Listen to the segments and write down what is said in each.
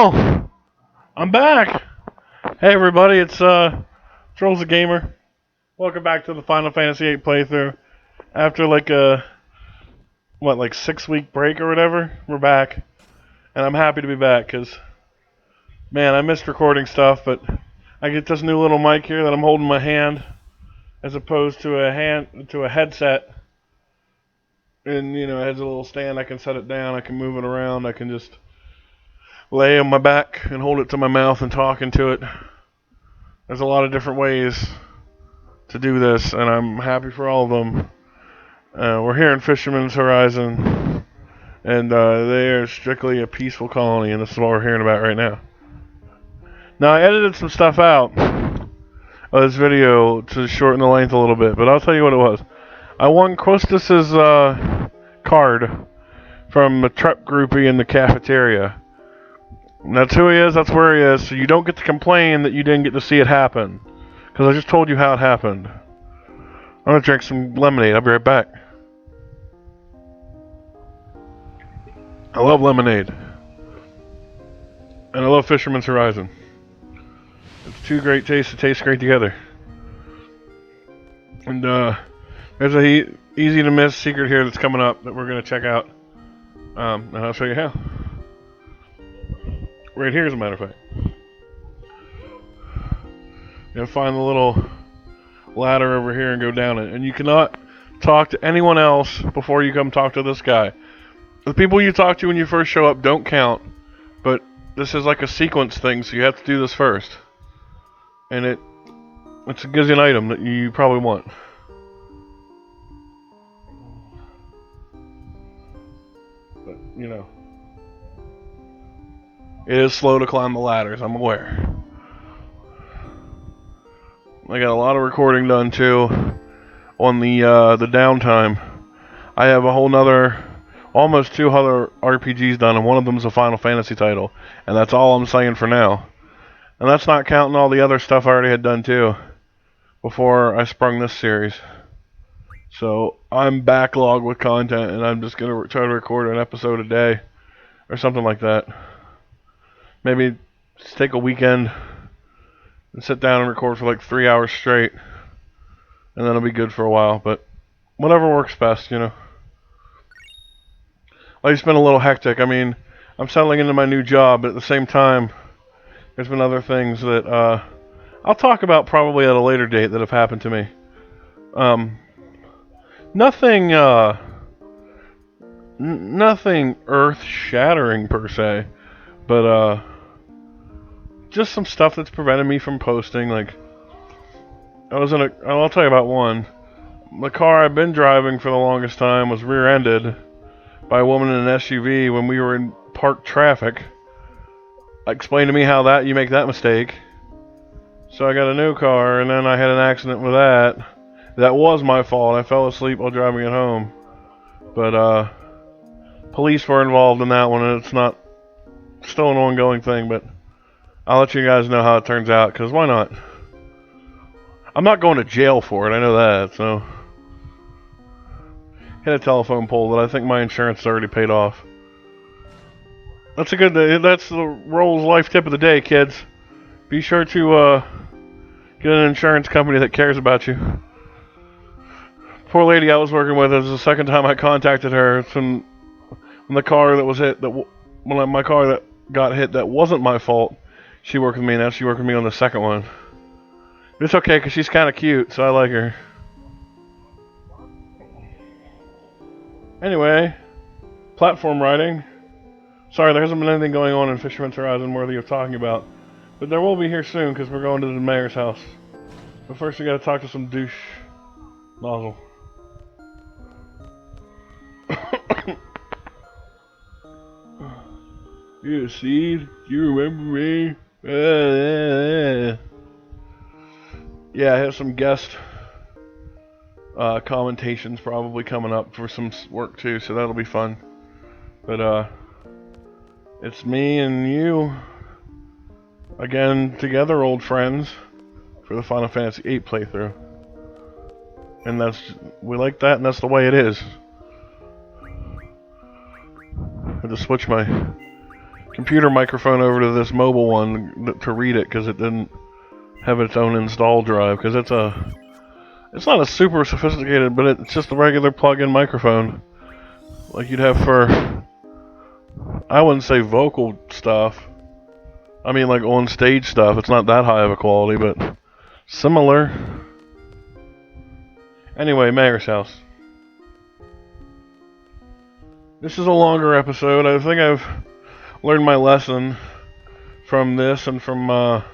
Oh, I'm back. Hey everybody, it's RowlesTheGamer. Welcome back to the Final Fantasy VIII playthrough. After like a 6-week break or whatever, we're back, and I'm happy to be back because man, I missed recording stuff. But I get this new little mic here that I'm holding in my hand, as opposed to a headset. And you know, it has a little stand. I can set it down. I can move it around. I can just lay on my back and hold it to my mouth and talk into it. There's a lot of different ways to do this, and I'm happy for all of them. We're here in Fisherman's Horizon, and they are strictly a peaceful colony, and this is what we're hearing about right now. Now, I edited some stuff out of this video to shorten the length a little bit, but I'll tell you what it was. I won Quostis's card from the truck groupie in the cafeteria. And that's who he is, that's where he is, so you don't get to complain that you didn't get to see it happen. Because I just told you how it happened. I'm going to drink some lemonade, I'll be right back. I love lemonade. And I love Fisherman's Horizon. It's two great tastes that taste great together. And there's a easy to miss secret here that's coming up that we're going to check out. And I'll show you how. Right here, as a matter of fact. You're going to find the little ladder over here and go down it. And you cannot talk to anyone else before you come talk to this guy. The people you talk to when you first show up don't count. But this is like a sequence thing, so you have to do this first. And it gives you an item that you probably want. But, you know. It is slow to climb the ladders, I'm aware. I got a lot of recording done too on the downtime. I have a whole nother, almost 2 other RPGs done, and one of them is a Final Fantasy title, and that's all I'm saying for now. And that's not counting all the other stuff I already had done too before I sprung this series. So I'm backlogged with content, and I'm just gonna try to record an episode a day or something like that. Maybe just take a weekend and sit down and record for like 3 hours straight, and then it'll be good for a while. But whatever works best, you know. Life's been a little hectic. I mean, I'm settling into my new job, but at the same time, there's been other things that I'll talk about probably at a later date that have happened to me. Nothing earth-shattering per se, but just some stuff that's prevented me from posting. Like, I'll tell you about one. The car I've been driving for the longest time was rear-ended by a woman in an SUV when we were in parked traffic. Explain to me how you make that mistake. So I got a new car, and then I had an accident with that. That was my fault. I fell asleep while driving it home. But police were involved in that one, and it's still an ongoing thing, but I'll let you guys know how it turns out, because why not? I'm not going to jail for it, I know that, so. Hit a telephone pole that I think my insurance has already paid off. That's the Roll's life tip of the day, kids. Be sure to get an insurance company that cares about you. Poor lady I was working with, this is the second time I contacted her. It's when the car that was hit, when my car that got hit that wasn't my fault. She worked with me, and now she worked with me on the second one. It's okay, because she's kind of cute, so I like her. Anyway, platform riding. Sorry, there hasn't been anything going on in Fisherman's Horizon worthy of talking about. But there will be here soon, because we're going to the mayor's house. But first we gotta talk to some douche nozzle. You see? Do you remember me? Yeah, I have some guest commentations probably coming up for some work too, so that'll be fun. But it's me and you again together, old friends, for the Final Fantasy VIII playthrough. And we like that, and that's the way it is. I had to switch my computer microphone over to this mobile one to read it because it didn't have its own install drive. Because it's not a super sophisticated, but it's just a regular plug-in microphone, like you'd have for, I wouldn't say vocal stuff. I mean like on stage stuff. It's not that high of a quality, but similar. Anyway, Mayor's house. This is a longer episode. I think I've learned my lesson from this and from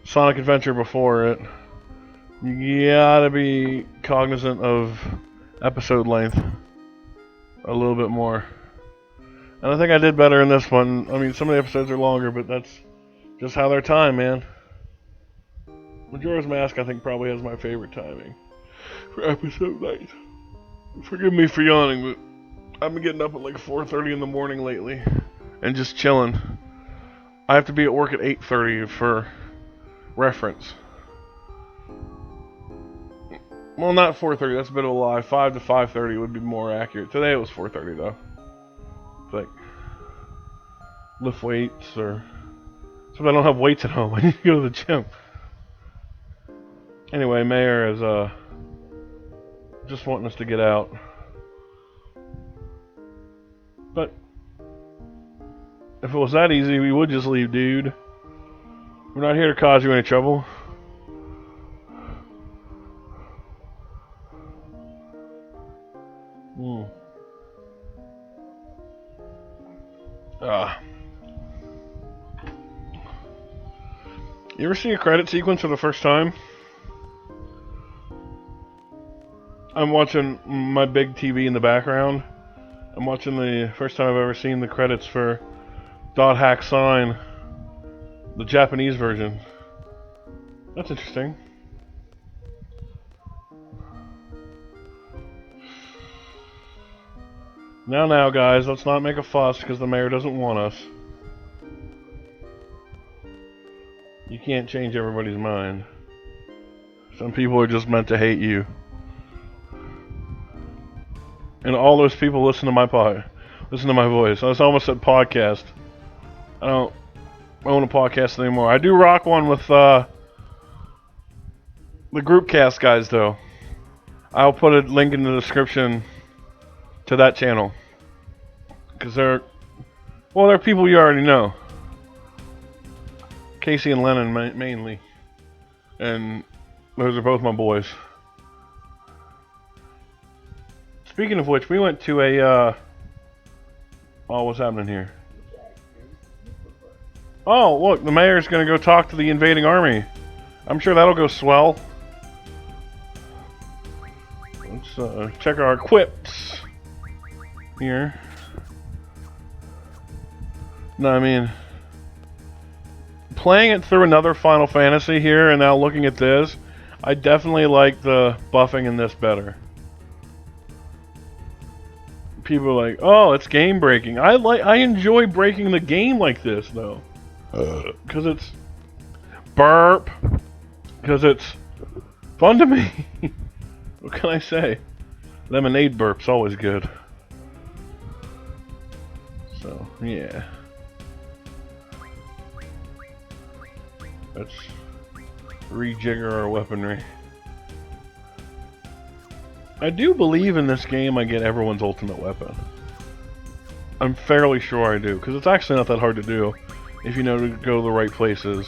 Sonic Adventure before it. You gotta be cognizant of episode length a little bit more. And I think I did better in this one. I mean, some of the episodes are longer, but that's just how they're timed, man. Majora's Mask, I think, probably has my favorite timing for episode length. Forgive me for yawning, but I've been getting up at like 4:30 in the morning lately and just chilling. I have to be at work at 8:30 for reference. Well, not 4:30, that's a bit of a lie. 5 to 5:30 would be more accurate. Today it was 4:30 though. It's like lift weights or sometimes I don't have weights at home. I need to go to the gym. Anyway, Mayor is just wanting us to get out. But if it was that easy, we would just leave, dude. We're not here to cause you any trouble. You ever see a credit sequence for the first time? I'm watching my big TV in the background. I'm watching the first time I've ever seen the credits for Dot Hack Sign, the Japanese version. That's interesting. Now, guys, let's not make a fuss because the mayor doesn't want us. You can't change everybody's mind. Some people are just meant to hate you. And all those people listen to my voice. I almost said podcast. I don't own a podcast anymore. I do rock one with the Groupcast guys, though. I'll put a link in the description to that channel. Because they're people you already know. Casey and Lennon mainly. And those are both my boys. Speaking of which, we went to a, oh, what's happening here? Oh, look, the mayor's gonna go talk to the invading army. I'm sure that'll go swell. Let's check our equips here. No, I mean, playing it through another Final Fantasy here and now looking at this, I definitely like the buffing in this better. People are like, oh, it's game breaking. I enjoy breaking the game like this though. Cause it's burp. Cause it's fun to me. What can I say? Lemonade burp's always good. So, yeah. Let's rejigger our weaponry. I do believe in this game I get everyone's ultimate weapon. I'm fairly sure I do, because it's actually not that hard to do if you know to go to the right places.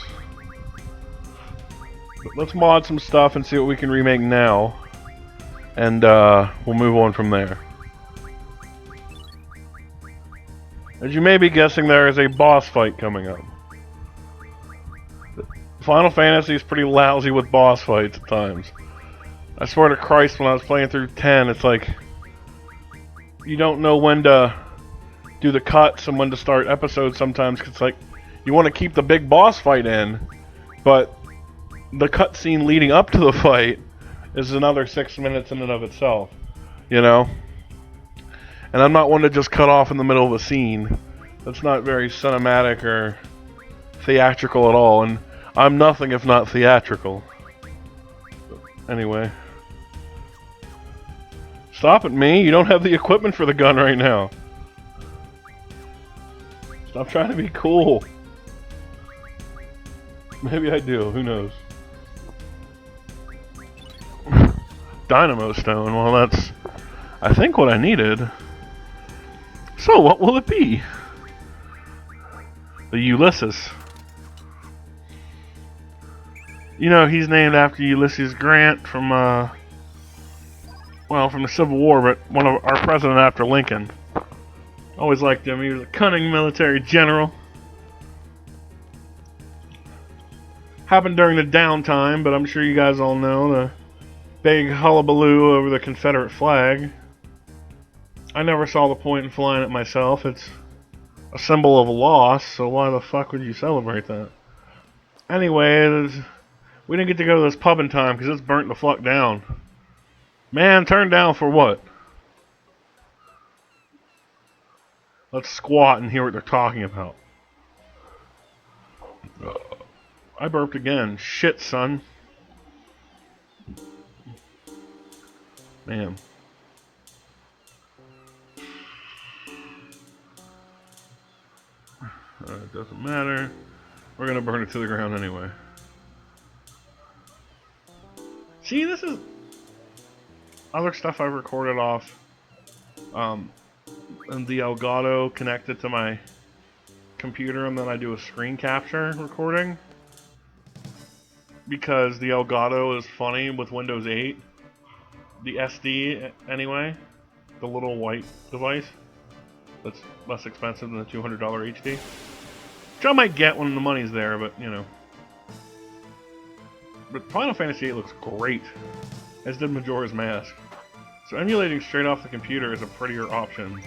But let's mod some stuff and see what we can remake now, and we'll move on from there. As you may be guessing, there is a boss fight coming up. Final Fantasy is pretty lousy with boss fights at times. I swear to Christ, when I was playing through 10, it's like you don't know when to do the cuts and when to start episodes sometimes, cause it's like you want to keep the big boss fight in, but the cutscene leading up to the fight is another 6 minutes in and of itself, you know? And I'm not one to just cut off in the middle of a scene. That's not very cinematic or theatrical at all, and I'm nothing if not theatrical. But anyway. Stop it, me! You don't have the equipment for the gun right now. Stop trying to be cool. Maybe I do, who knows. Dynamo Stone, well that's, I think, what I needed. So what will it be? The Ulysses. You know, he's named after Ulysses Grant from, well, from the Civil War, but one of our president after Lincoln. Always liked him, he was a cunning military general. Happened during the downtime, but I'm sure you guys all know the big hullabaloo over the Confederate flag. I never saw the point in flying it myself. It's a symbol of loss, so why the fuck would you celebrate that? Anyway, we didn't get to go to this pub in time because it's burnt the fuck down. Man, turned down for what? Let's squat and hear what they're talking about. I burped again. Shit, son. Man. It doesn't matter. We're gonna burn it to the ground anyway. See, this is other stuff I've recorded off and the Elgato connected to my computer, and then I do a screen capture recording because the Elgato is funny with Windows 8. The SD, anyway, the little white device that's less expensive than the $200 HD, which I might get when the money's there, but you know. But Final Fantasy VIII looks great, as did Majora's Mask. So emulating straight off the computer is a prettier option,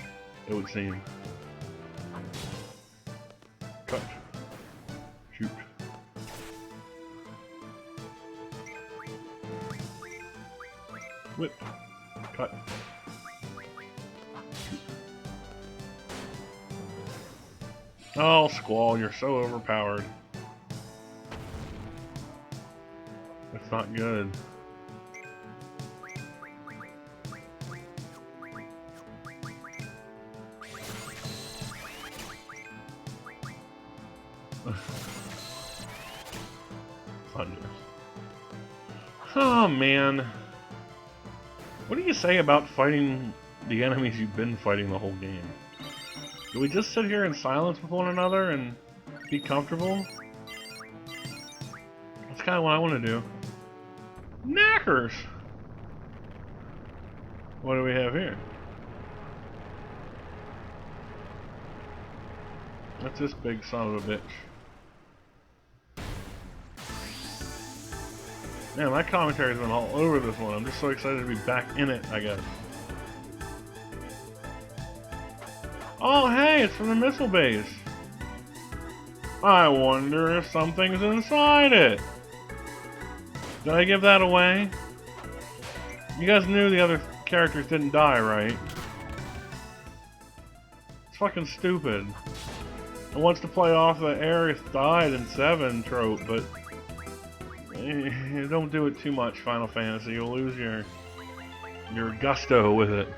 it would seem. Cut. Shoot. Whip. Cut. Oh, Squall, you're so overpowered. That's not good. Thunder. Oh, man. What do you say about fighting the enemies you've been fighting the whole game? Do we just sit here in silence with one another and be comfortable? That's kind of what I want to do. Knackers! What do we have here? That's this big son of a bitch. Man, my commentary's been all over this one. I'm just so excited to be back in it, I guess. Oh, hey, it's from the missile base. I wonder if something's inside it. Did I give that away? You guys knew the other characters didn't die, right? It's fucking stupid. It wants to play off the Aerith died in 7 trope, but don't do it too much, Final Fantasy. You'll lose your gusto with it.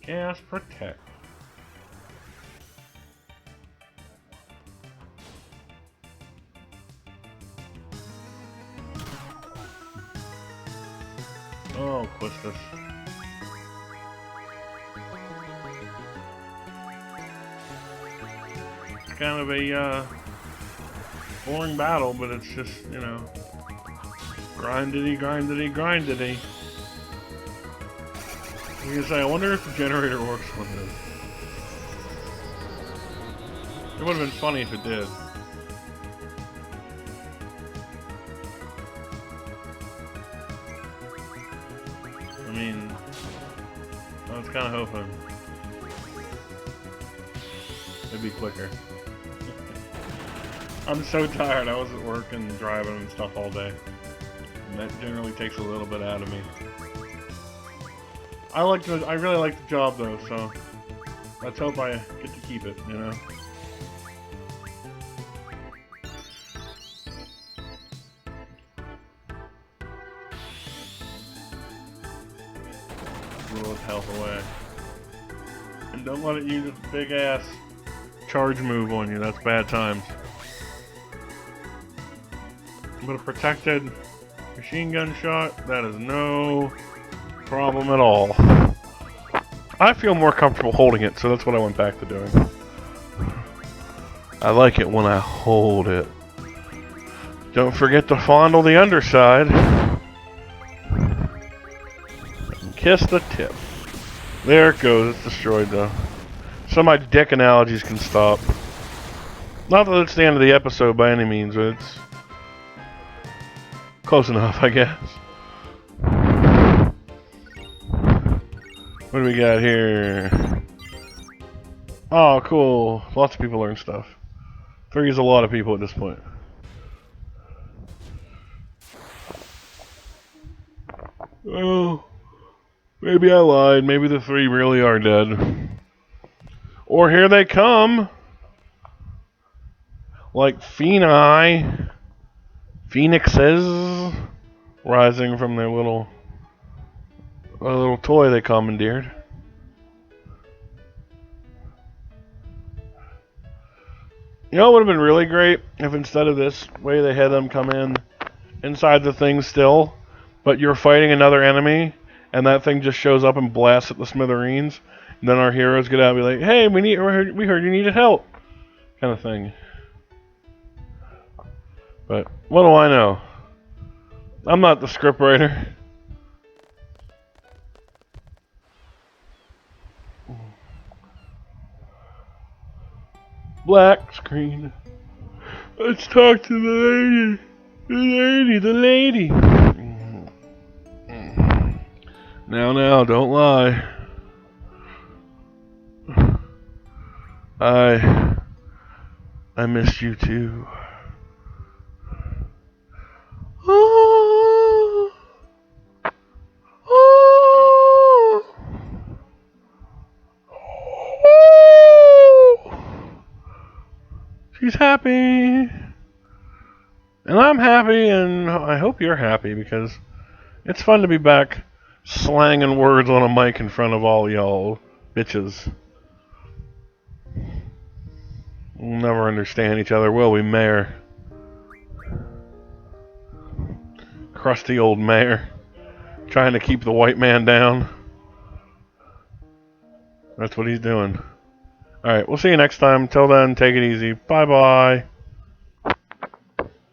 Gas Protect. Oh, Quistis. It's kind of a boring battle, but it's just, you know, grindity, grindity, grindity. I was gonna say, I wonder if the generator works on this. It would have been funny if it did. I mean, I was kind of hoping it'd be quicker. I'm so tired. I was at work and driving and stuff all day, and that generally takes a little bit out of me. I really like the job though, so let's hope I get to keep it, you know? way. And don't let it use its big ass charge move on you. That's bad times. But a protected machine gun shot, that is no problem at all. I feel more comfortable holding it, so that's what I went back to doing. I like it when I hold it. Don't forget to fondle the underside. And kiss the tip. There it goes, it's destroyed though. Some of my dick analogies can stop. Not that it's the end of the episode by any means, but it's close enough, I guess. What do we got here? Oh, cool. Lots of people learn stuff. 3 is a lot of people at this point. Oh, maybe I lied. Maybe the 3 really are dead. Or here they come. Like phoenixes rising from their little toy they commandeered. You know what would have been really great if instead of this way they had them come in inside the thing still, but you're fighting another enemy and that thing just shows up and blasts at the smithereens, and then our heroes get out and be like, "Hey, we heard you needed help," kind of thing. But what do I know? I'm not the scriptwriter. Black screen. Let's talk to the lady. Now, don't lie. I miss you too. She's happy. And I'm happy, and I hope you're happy, because it's fun to be back slanging words on a mic in front of all y'all bitches. We'll never understand each other, will we, Mayor? Crusty old Mayor. Trying to keep the white man down. That's what he's doing. Alright, we'll see you next time. Till then, take it easy. Bye-bye.